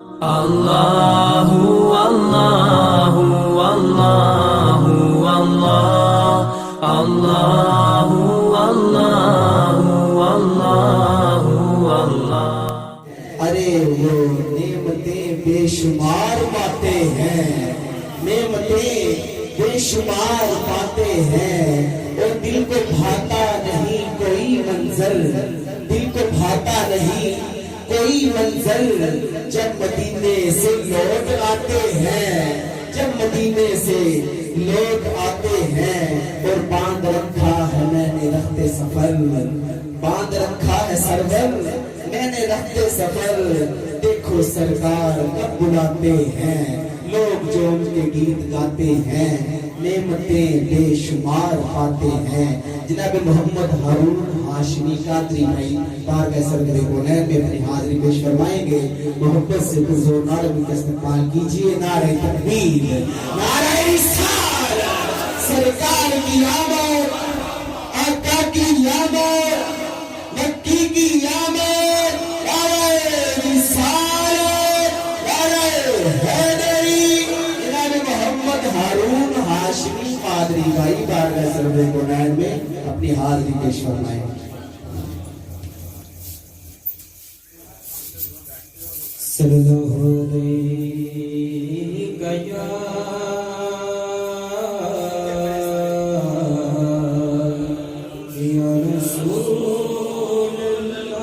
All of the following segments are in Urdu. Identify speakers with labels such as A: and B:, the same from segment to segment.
A: Allahu Allahu Allahu Allah Allahu Allahu Allahu Allah
B: ارے وہ نعمتیں بے شمار پاتے ہیں، نعمتیں بے شمار پاتے ہیں، اور دل کو بھاتا نہیں کوئی منظر، دل کو بھاتا نہیں کوئی منظر، جب مدینے سے لوٹ آتے ہیں، جب مدینے سے لوٹ آتے ہیں، اور باندھ رکھا ہے میں نے رخت سفر، باندھ رکھا ہے سرور میں نے رخت سفر، دیکھو سرکار کب بلاتے ہیں، لوگ جو ان کے گیت گاتے ہیں، نعمتیں بے شمار پاتے ہیں۔ جناب محمد ہارون ہاشمی قادری بھائی بارگاہ سرور کونین میں اپنی حاضری پیش فرمائیں گے، محبت سے پرزور نعرہ کا استقبال کیجئے۔ نعرہ تکبیر، نعرہ رسالت، سرکار کی آمد، آقا کی آمد، مکی کی آمد، نعرہ رسالت، نعرہ حیدری۔ جناب محمد ہارون ہاشمی قادری بھائی بارگاہ سرور کونین میں اپنی حاضری پیش فرمائیں۔
A: سرد ہو دے گیا یا رسول اللہ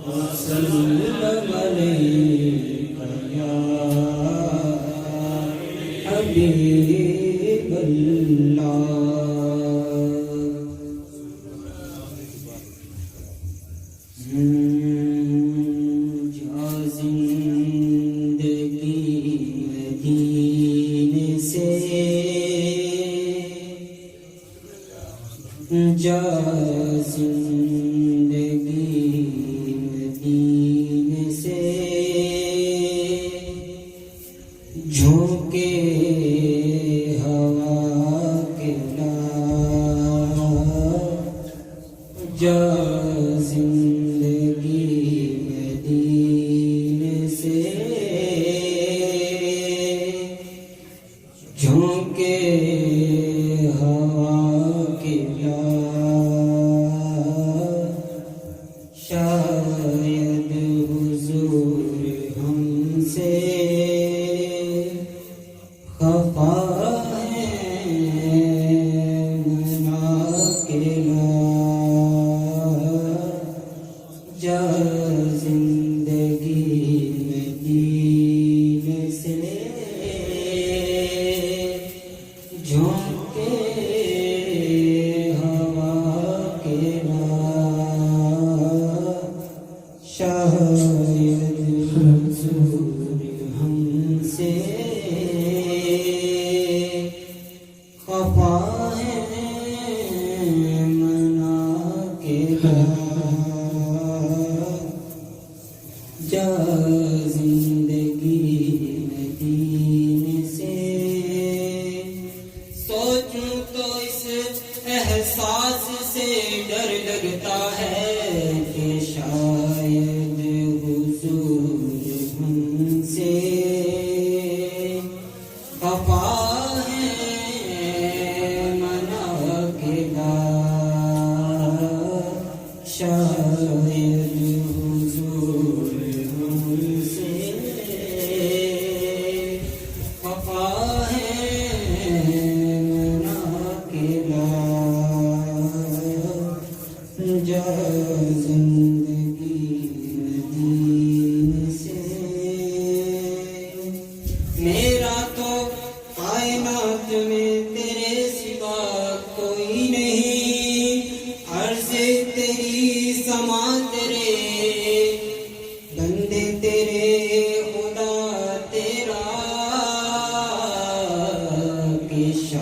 A: وسلم علیہ حبیب اللہ۔ جا زندگی مدینے سے، جا زندگی مدینے سے، جھونکے ہوا کے جا زندگی مدینے سے، جھونکے ہوا کے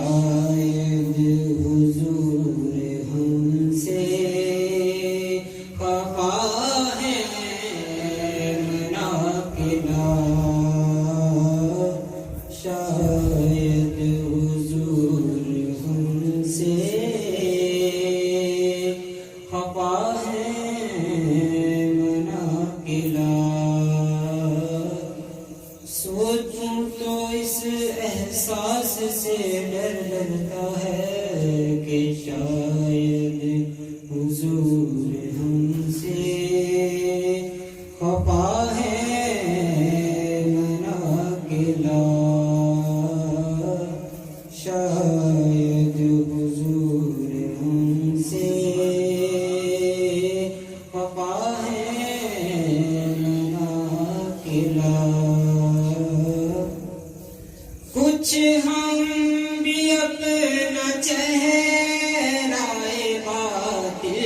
A: شاید حضور ہم سے خفا ہے منا کے لا شاید حضور ہم سے خفا ہے منا کے لا سوچوں تو اس احساس سے ڈر لگتا ہے کہ شاید حضور ہم سے خفا ہے منا کے لا شاید حضور ہم سے خفا ہے منا کے لا کچھ ہم بھی اپنا چہرہ باطل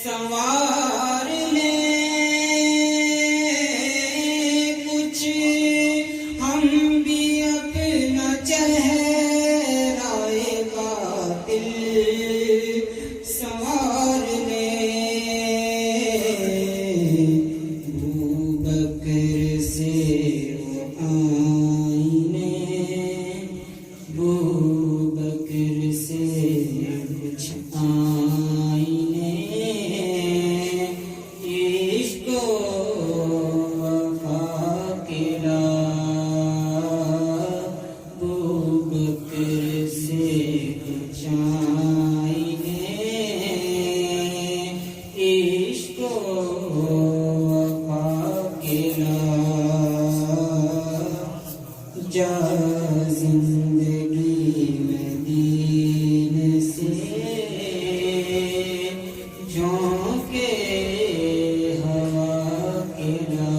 A: سنوار لیں کچھ ہم بھی اپنا چہرہ باطل سنوار لیں ابو بکر سے ابو بکر سے کچھ آئینے عشق و وفا کے لا ابو بکر سے کچھ آئینے عشق و وفا کے لا جا زندگی میں دین سے جھونکے ہوا کے لا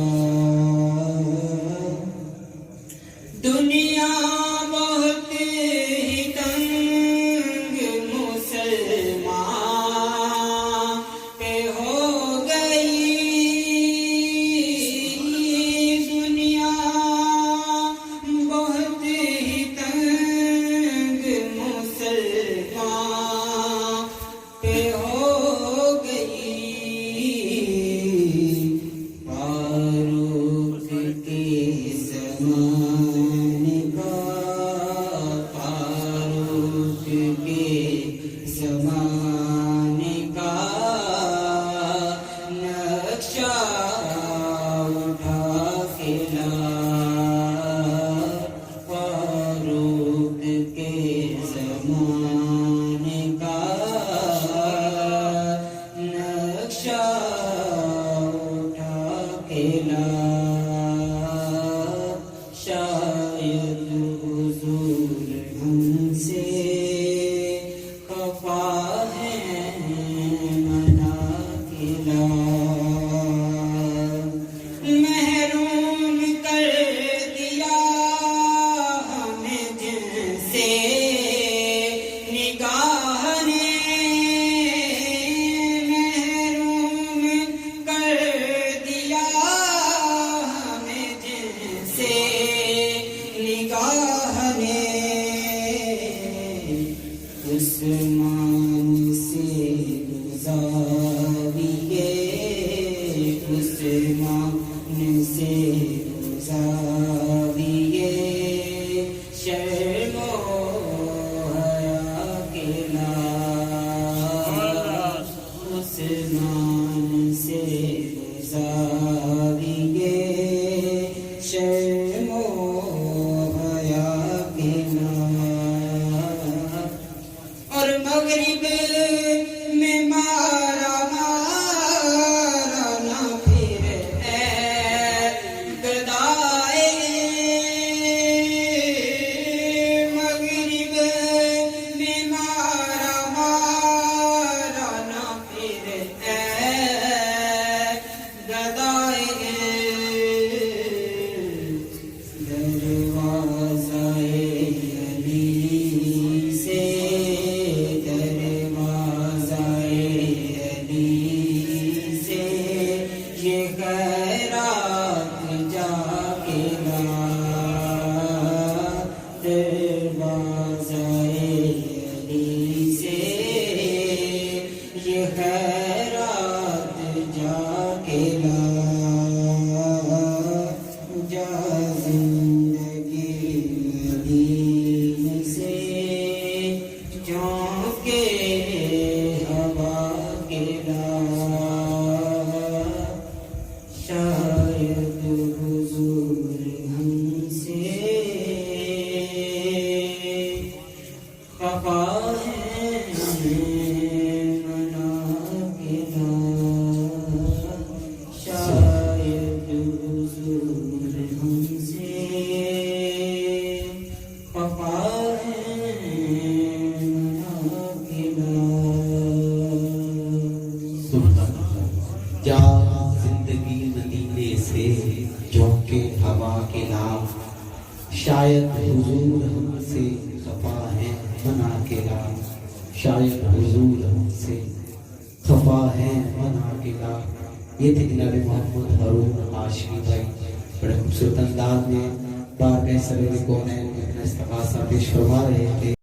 A: دنیا بہت ہی تنگ مسلمان پہ ہو گئی دنیا بہت ہی تنگ مسلمان پہ ہو گئی فاروق کے زمانے کا فاروق کے زمانے کا نقشہ اٹھا کے لا فاروق کے زمانے کا نقشہ اٹھا کے لا شاید حضور ہم سے خفا ہے منا کے لا محروم کر دیا ہمیں جن سے نگاہ نے محروم کر دیا ہمیں جن سے نگاہ نے عثمان سے گزاریے عثمان سے گزاریے شرم و حیا کے لا عثمان سے گزاریے شرم و حیا کے لا اور مغرب میں مارا نہ پھر اے گدائے مغرب بازائے علی سے یہ خیرات جا کے لا جا زندگی علی سے چونکے ہوا کے لا شاید حضور ہم سے خفا ہے منا کے لا شاید حضور ہم سے خفا ہے منا کے لا
B: جا زندگی مدینے سے جھونکے ہوا کے نام شاید حضور ہم سے خفا ہے منا کے نام شاید حضور ہم سے خفا ہے منا کے نام۔ یہ تھے جناب محمد ہارون ہاشمی بھائی، بڑے خوبصورت انداز میں بارگاہ سرور کونین میں اپنا استغاثہ پیش فرما رہے تھے۔